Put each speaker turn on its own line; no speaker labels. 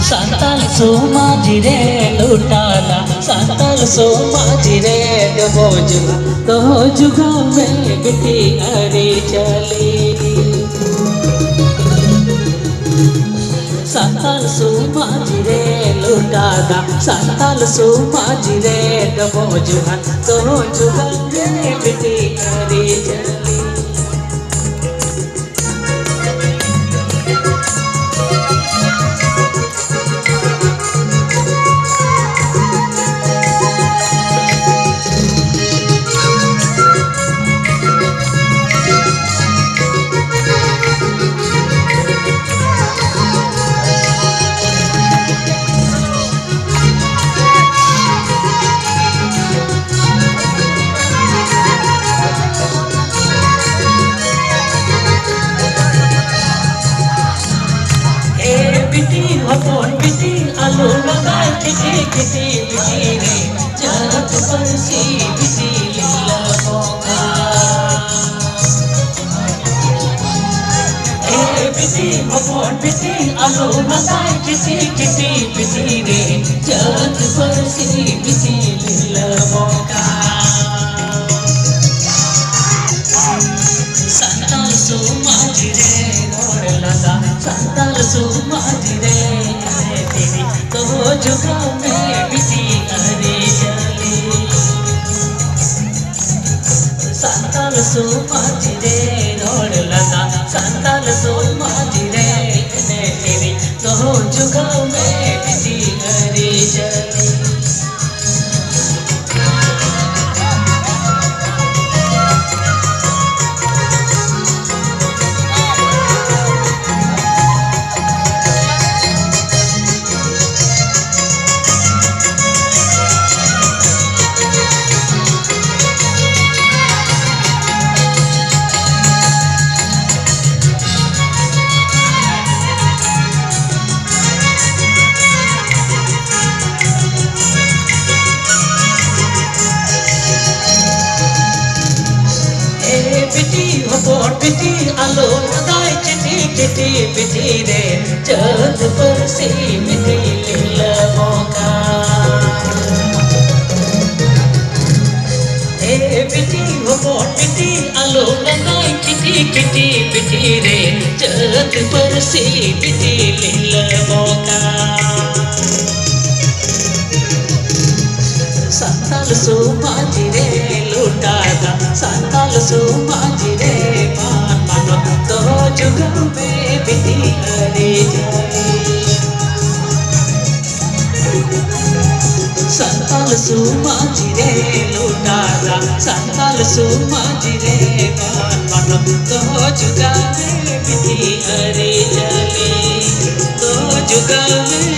Santal Somaji re lutala, Santal Somaji re bojuga, to juga mein biti are chali. Santal Somaji re lutala, Santal Somaji re bojuga, to juga mein biti are chali. Biti alu lagai kiti kiti biti re jagat parsi biti lila moga. Biti biti alu lagai kiti kiti biti re jagat parsi biti lila moga. Santal Somaji re dor laga, Santal Somaji re तो जुगा में बिती अरे चली. Santal Somaji re dor laga, Santal Somaji re तेरी तो जुगा में बिती अरे चली. Biti alu lagai kiti kiti biti re jagat parsi biti lila moga. Biti alu lagai kiti kiti biti re jagat parsi biti lila moga. Santal Somaji re lutala, Santal Somaji re तो जुगा में बिती अरे चली. Santal Somaji re lutala, Santal Somaji re तो जुगा में बिती अरे चली. तो जुगा में